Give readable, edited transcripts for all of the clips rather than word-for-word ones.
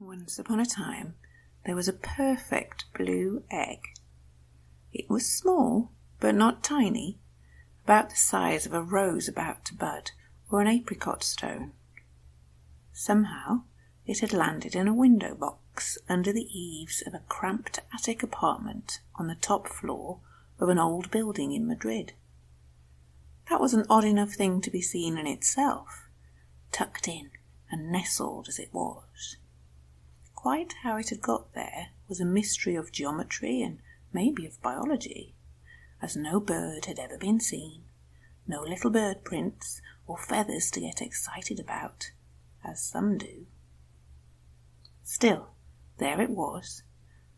Once upon a time, there was a perfect blue egg. It was small, but not tiny, about the size of a rose about to bud or an apricot stone. Somehow, it had landed in a window box under the eaves of a cramped attic apartment on the top floor of an old building in Madrid. That was an odd enough thing to be seen in itself, tucked in and nestled as it was. Quite how it had got there was a mystery of geometry and maybe of biology, as no bird had ever been seen, no little bird prints or feathers to get excited about, as some do. Still, there it was,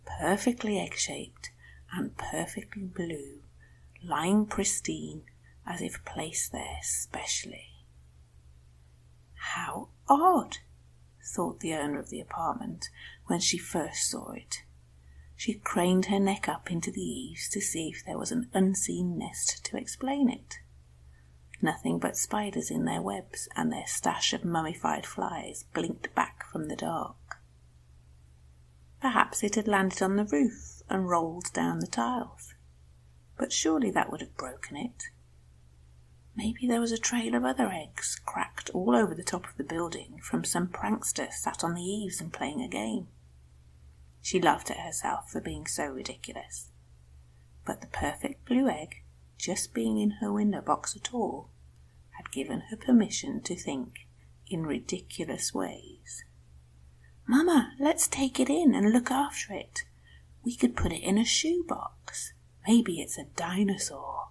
perfectly egg-shaped and perfectly blue, lying pristine as if placed there specially. How odd, thought the owner of the apartment when she first saw it. She craned her neck up into the eaves to see if there was an unseen nest to explain it. Nothing but spiders in their webs, and their stash of mummified flies blinked back from the dark. Perhaps it had landed on the roof and rolled down the tiles, but surely that would have broken it. Maybe there was a trail of other eggs cracked all over the top of the building from some prankster sat on the eaves and playing a game. She laughed at herself for being so ridiculous. But the perfect blue egg, just being in her window box at all, had given her permission to think in ridiculous ways. "Mama, let's take it in and look after it. We could put it in a shoebox. Maybe it's a dinosaur."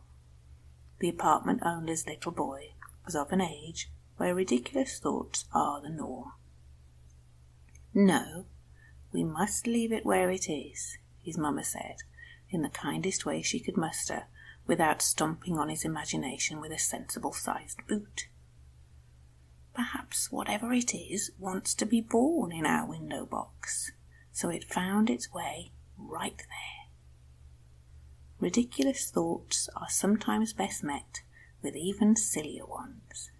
The apartment owner's little boy was of an age where ridiculous thoughts are the norm. "No, we must leave it where it is," his mamma said, in the kindest way she could muster, without stomping on his imagination with a sensible-sized boot. "Perhaps whatever it is wants to be born in our window box, so it found its way right there." Ridiculous thoughts are sometimes best met with even sillier ones.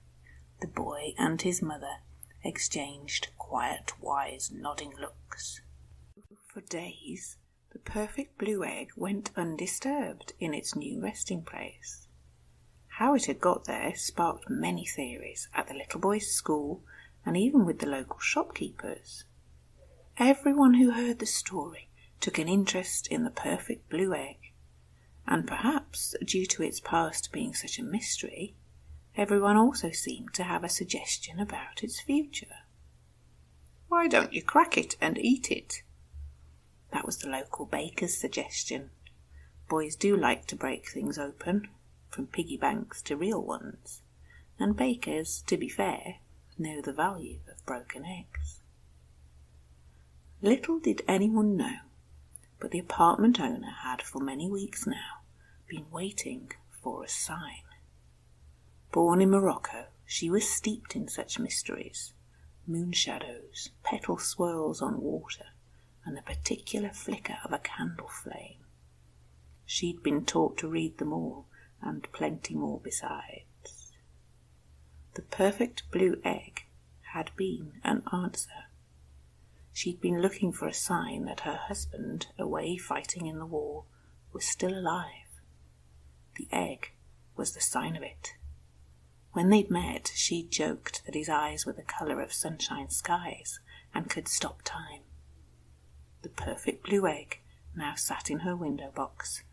The boy and his mother exchanged quiet, wise, nodding looks. For days, the perfect blue egg went undisturbed in its new resting place. How it had got there sparked many theories at the little boy's school and even with the local shopkeepers. Everyone who heard the story took an interest in the perfect blue egg, and perhaps, due to its past being such a mystery, everyone also seemed to have a suggestion about its future. "Why don't you crack it and eat it?" That was the local baker's suggestion. Boys do like to break things open, from piggy banks to real ones, and bakers, to be fair, know the value of broken eggs. Little did anyone know, but the apartment owner had for many weeks now been waiting for a sign. Born in Morocco, she was steeped in such mysteries, moon shadows, petal swirls on water, and the particular flicker of a candle flame. She'd been taught to read them all, and plenty more besides. The perfect blue egg had been an answer. She'd been looking for a sign that her husband, away fighting in the war, was still alive. The egg was the sign of it. When they'd met, she'd joked that his eyes were the colour of sunshine skies and could stop time. The perfect blue egg, now sat in her window box,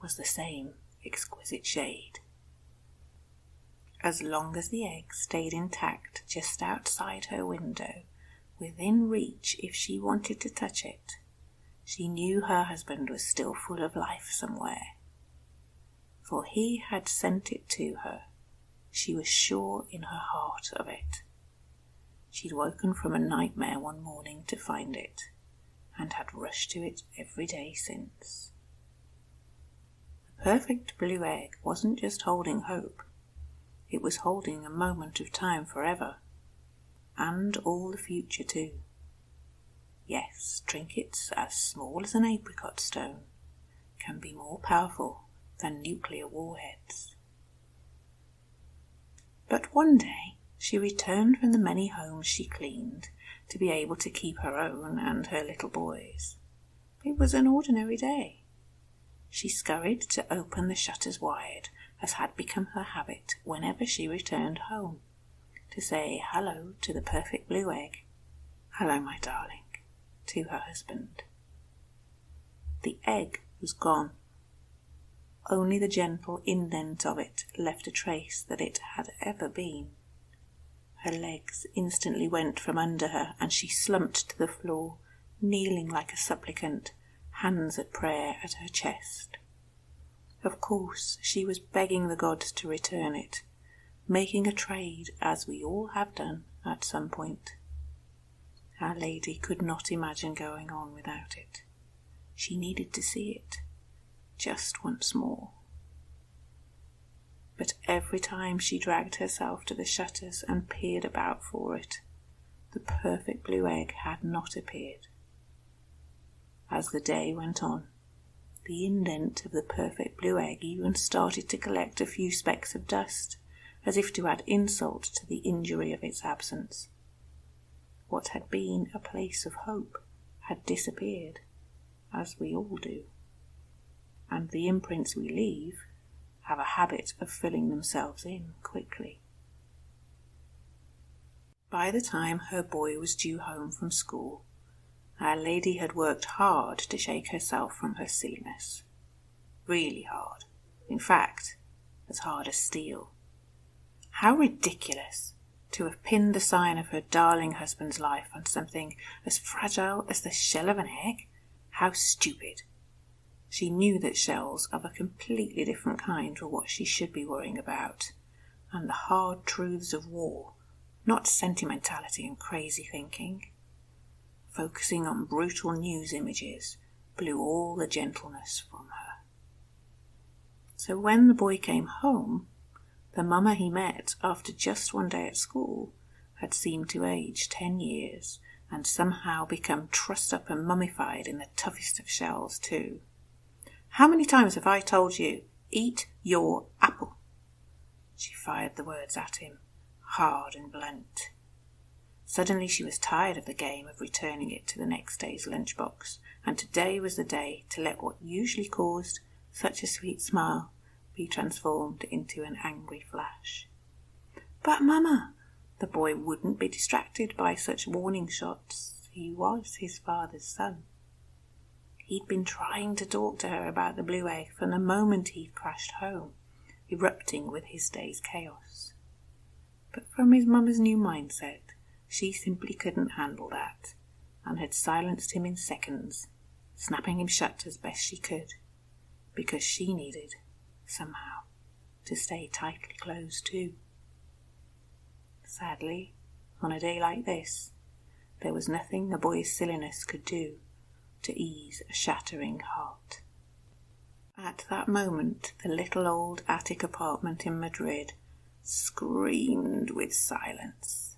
was the same exquisite shade. As long as the egg stayed intact just outside her window, within reach if she wanted to touch it, she knew her husband was still full of life somewhere. For he had sent it to her. She was sure in her heart of it. She'd woken from a nightmare one morning to find it, and had rushed to it every day since. The perfect blue egg wasn't just holding hope. It was holding a moment of time forever, and all the future too. Yes, trinkets as small as an apricot stone can be more powerful than nuclear warheads. But one day she returned from the many homes she cleaned to be able to keep her own and her little boy's. It was an ordinary day. She scurried to open the shutters wide, as had become her habit whenever she returned home, to say hello to the perfect blue egg, "Hello, my darling," to her husband. The egg was gone. Only the gentle indent of it left a trace that it had ever been. Her legs instantly went from under her, and she slumped to the floor, kneeling like a supplicant, hands at prayer at her chest. Of course, she was begging the gods to return it, making a trade, as we all have done at some point. Our Lady could not imagine going on without it. She needed to see it, just once more. But every time she dragged herself to the shutters and peered about for it, the perfect blue egg had not appeared. As the day went on, the indent of the perfect blue egg even started to collect a few specks of dust, as if to add insult to the injury of its absence. What had been a place of hope had disappeared, as we all do, and the imprints we leave have a habit of filling themselves in quickly. By the time her boy was due home from school, Our Lady had worked hard to shake herself from her silliness. Really hard. In fact, as hard as steel. How ridiculous to have pinned the sign of her darling husband's life on something as fragile as the shell of an egg. How stupid. She knew that shells of a completely different kind were what she should be worrying about, and the hard truths of war, not sentimentality and crazy thinking. Focusing on brutal news images blew all the gentleness from her. So when the boy came home, the mama he met after just one day at school had seemed to age 10 years and somehow become trussed up and mummified in the toughest of shells too. "How many times have I told you, eat your apple?" She fired the words at him, hard and blunt. Suddenly she was tired of the game of returning it to the next day's lunchbox, and today was the day to let what usually caused such a sweet smile be transformed into an angry flash. "But, Mama," the boy wouldn't be distracted by such warning shots. He was his father's son. He'd been trying to talk to her about the blue egg from the moment he'd crashed home, erupting with his day's chaos. But from his mama's new mindset, she simply couldn't handle that, and had silenced him in seconds, snapping him shut as best she could, because she needed, somehow, to stay tightly closed too. Sadly, on a day like this, there was nothing a boy's silliness could do to ease a shattering heart. At that moment, the little old attic apartment in Madrid screamed with silence.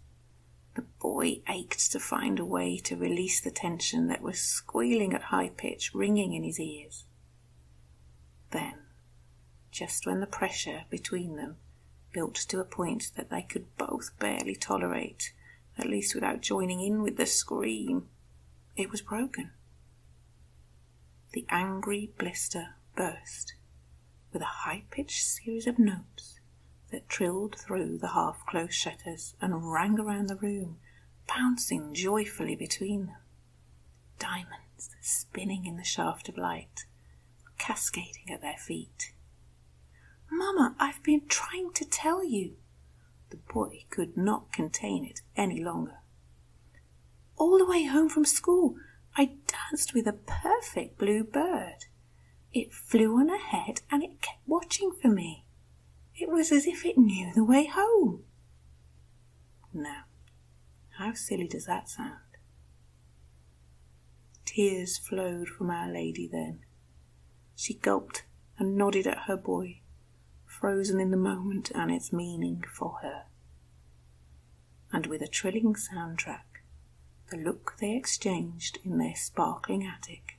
The boy ached to find a way to release the tension that was squealing at high pitch, ringing in his ears. Then, just when the pressure between them built to a point that they could both barely tolerate, at least without joining in with the scream, it was broken. The angry blister burst with a high-pitched series of notes that trilled through the half-closed shutters and rang around the room, bouncing joyfully between them. Diamonds spinning in the shaft of light, cascading at their feet. "Mama, I've been trying to tell you." The boy could not contain it any longer. "All the way home from school, I danced with a perfect blue bird. It flew on ahead and it kept watching for me. It was as if it knew the way home." Now, how silly does that sound? Tears flowed from Our Lady then. She gulped and nodded at her boy, frozen in the moment and its meaning for her. And with a trilling soundtrack, the look they exchanged in their sparkling attic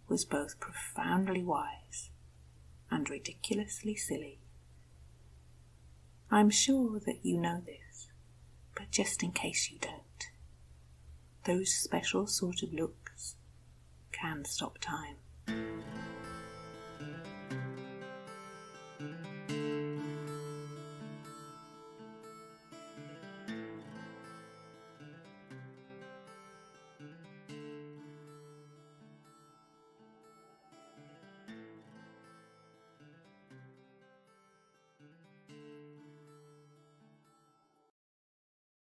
was both profoundly wise and ridiculously silly. I'm sure that you know this, but just in case you don't, those special sort of looks can stop time.